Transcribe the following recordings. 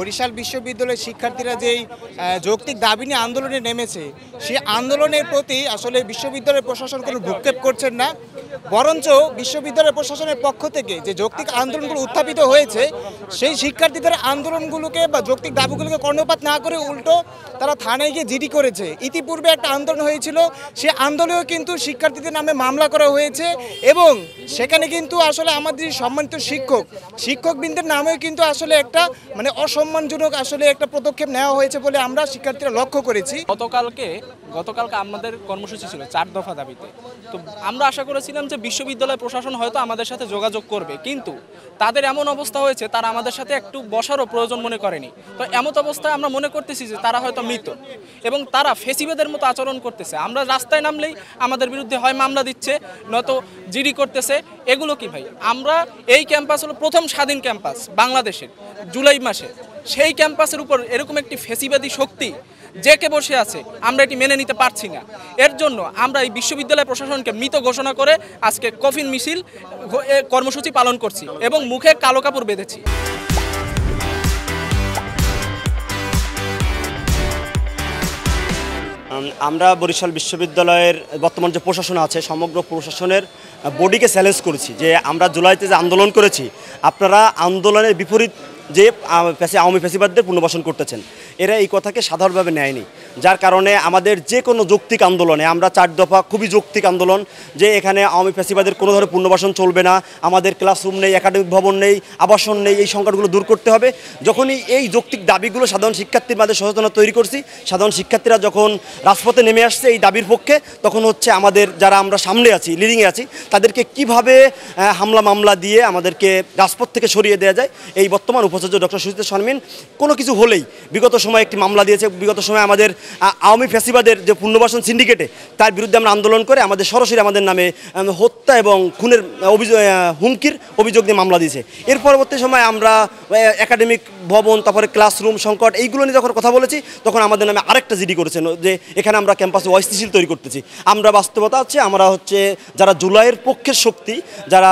বরিশাল বিশ্ববিদ্যালয়ের শিক্ষার্থীরা যেই যৌক্তিক দাবি নিয়ে আন্দোলনে নেমেছে, সেই আন্দোলনের প্রতি আসলে বিশ্ববিদ্যালয় প্রশাসন কোনো ভ্রুক্ষেপ করছেন না, বরঞ্চ বিশ্ববিদ্যালয় প্রশাসনের পক্ষ থেকে যে যৌক্তিক আন্দোলনগুলো উত্থাপিত হয়েছে সেই শিক্ষার্থীদের আন্দোলনগুলোকে বা যৌক্তিক দাবিগুলোকে কর্ণপাত না করে উল্টো তারা থানায় গিয়ে জিডি করেছে। ইতিপূর্বে একটা আন্দোলন হয়েছিল, সেই আন্দোলনেও কিন্তু শিক্ষার্থীদের নামে মামলা করা হয়েছে এবং সেখানে কিন্তু আসলে আমাদের সম্মানিত শিক্ষকবৃন্দের নামেও কিন্তু আসলে একটা অসম্মানজনক আসলে একটা পদক্ষেপ নেওয়া হয়েছে বলে আমরা শিক্ষার্থীরা লক্ষ্য করেছি। গতকালকে আমাদের কর্মসূচি ছিল 4 দফা দাবিতে। তো আমরা আশা করেছিলাম যে বিশ্ববিদ্যালয় প্রশাসন হয়তো আমাদের সাথে যোগাযোগ করবে, কিন্তু তাদের এমন অবস্থা হয়েছে তারা আমাদের সাথে একটু বসারও প্রয়োজন মনে করেনি। তো এমন অবস্থায় আমরা মনে করতেছি যে তারা হয়তো মৃত এবং তারা ফেসিবাদের মতো আচরণ করতেছে। আমরা রাস্তায় নামলেই আমাদের বিরুদ্ধে হয় মামলা দিচ্ছে, নয়তো জিডি করতেছে। এগুলো কি ভাই? আমরা এই ক্যাম্পাস হলো প্রথম স্বাধীন ক্যাম্পাস বাংলাদেশের, জুলাই মাসে। সেই ক্যাম্পাসের উপর এরকম একটি ফেসিবাদী শক্তি যে কে বসে আছে, আমরা এটি মেনে নিতে পারছি না। এর জন্য আমরা এই বিশ্ববিদ্যালয় প্রশাসনকে মৃত ঘোষণা করে আজকে কফিন মিছিল কর্মসূচি পালন করছি এবং মুখে কালো কাপড় বেঁধেছি। আমরা বরিশাল বিশ্ববিদ্যালয়ের বর্তমান যে প্রশাসন আছে, সমগ্র প্রশাসনের বডিকে চ্যালেঞ্জ করেছি যে আমরা জুলাইতে যে আন্দোলন করেছি, আপনারা আন্দোলনের বিপরীত যে আওয়ামী ফ্যাসিবাদদের পুনর্বাসন করতেছেন, এরা এই কথাকে সাধারণভাবে নেয়নি। যার কারণে আমাদের যে কোনো যৌক্তিক আন্দোলনে আমরা 4 দফা খুবই যৌক্তিক আন্দোলন, যে এখানে আওয়ামী ফ্যাসিবাদের কোনো ধরনের পুনর্বাসন চলবে না, আমাদের ক্লাসরুম নেই, একাডেমিক ভবন নেই, আবাসন নেই, এই সংকটগুলো দূর করতে হবে। যখনই এই যৌক্তিক দাবিগুলো সাধারণ শিক্ষার্থীর মাঝে সচেতনতা তৈরি করছি, সাধারণ শিক্ষার্থীরা যখন রাজপথে নেমে আসছে এই দাবির পক্ষে, তখন হচ্ছে আমাদের যারা আমরা সামনে আছি, লিডিংয়ে আছি, তাদেরকে কিভাবে হামলা মামলা দিয়ে আমাদেরকে রাজপথ থেকে সরিয়ে দেওয়া যায়। এই বর্তমান উপাচার্য ডক্টর সুচিত্রা শারমিন কোনো কিছু হলেই বিগত সময় একটি মামলা দিয়েছে। বিগত সময় আমাদের আওয়ামী ফ্যাসিবাদের যে পুনর্বাসন সিন্ডিকেটে, তার বিরুদ্ধে আমরা আন্দোলন করে আমাদের সরাসরি আমাদের নামে হত্যা এবং খুনের হুমকির অভিযোগ দিয়ে মামলা দিয়েছে। এর পরবর্তী সময় আমরা একাডেমিক ভবন, তারপরে ক্লাসরুম সংকট, এইগুলো নিয়ে যখন কথা বলেছি, তখন আমাদের নামে আরেকটা জিডি করেছেন যে এখানে আমরা ক্যাম্পাসে অস্থিতিশীল তৈরি করতেছি। আমরা বাস্তবতা হচ্ছে আমরা হচ্ছে যারা জুলাইয়ের পক্ষের শক্তি, যারা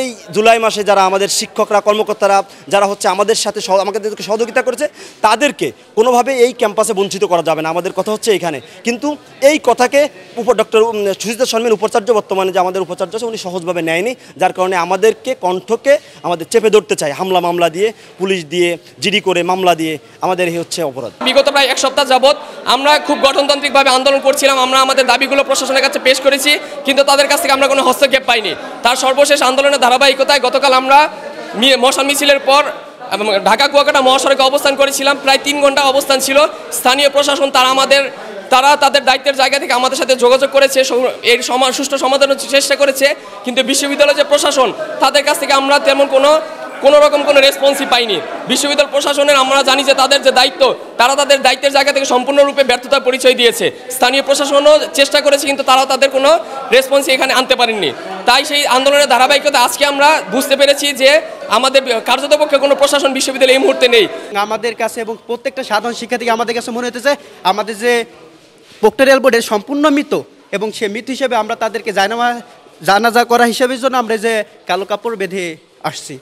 এই জুলাই মাসে যারা আমাদের শিক্ষকরা, কর্মকর্তারা যারা হচ্ছে আমাদের সাথে আমাদেরকে সহযোগিতা করেছে, তাদেরকে কোনোভাবে এই ক্যাম্পাসে বঞ্চিত করা যাবে না। আমাদের কথা হচ্ছে এইখানে, কিন্তু এই কথাকে ডক্টর সুচিত্রা শারমিন উপাচার্য, বর্তমানে যে আমাদের উপাচার্য আছে, উনি সহজভাবে নেয়নি। যার কারণে আমাদেরকে কণ্ঠকে আমাদের চেপে ধরতে চায় হামলা মামলা দিয়ে, পুলিশ দিয়ে, জিডি করে মামলা দিয়ে। আমাদের এই হচ্ছে অপরাধ। বিগত প্রায় 1 সপ্তাহ যাবৎ আমরা খুব গঠনতান্ত্রিকভাবে আন্দোলন করছিলাম। আমরা আমাদের দাবিগুলো প্রশাসনের কাছে পেশ করেছি, কিন্তু তাদের কাছ থেকে আমরা কোনো হস্তক্ষেপ পাইনি। তার সর্বশেষ আন্দোলনের ধারাবাহিকতায় গতকাল আমরা মশাল মিছিলের পর ঢাকা কুয়াকাটা মহাসড়কে অবস্থান করেছিলাম। প্রায় 3 ঘন্টা অবস্থান ছিল। স্থানীয় প্রশাসন তারা তাদের দায়িত্বের জায়গা থেকে আমাদের সাথে যোগাযোগ করেছে, এর সুষ্ঠু সমাধানের চেষ্টা করেছে, কিন্তু বিশ্ববিদ্যালয়ের যে প্রশাসন, তাদের কাছ থেকে আমরা তেমন কোনো রকম কোনো রেসপন্সই পাইনি। বিশ্ববিদ্যালয় প্রশাসনের আমরা জানি যে তাদের যে দায়িত্ব, তারা তাদের দায়িত্বের জায়গা থেকে সম্পূর্ণরূপে ব্যর্থতার পরিচয় দিয়েছে। স্থানীয় প্রশাসনও চেষ্টা করেছে, কিন্তু তারাও তাদের কোনো রেসপন্সই এখানে আনতে পারেননি। তাই সেই আন্দোলনের ধারাবাহিকতা আজকে আমরা বুঝতে পেরেছি যে আমাদের কার্যতপক্ষে কোনো প্রশাসন বিশ্ববিদ্যালয়ে এই মুহূর্তে নেই। আমাদের কাছে এবং প্রত্যেকটা সাধারণ শিক্ষার্থী আমাদের কাছে মনে হতেছে আমাদের যে প্রক্টরিয়াল বোর্ডের সম্পূর্ণ মৃত, এবং সে মৃত হিসেবে আমরা তাদেরকে জানাজা করা হিসেবের জন্য আমরা যে কালো কাপড় বেঁধে আসছি।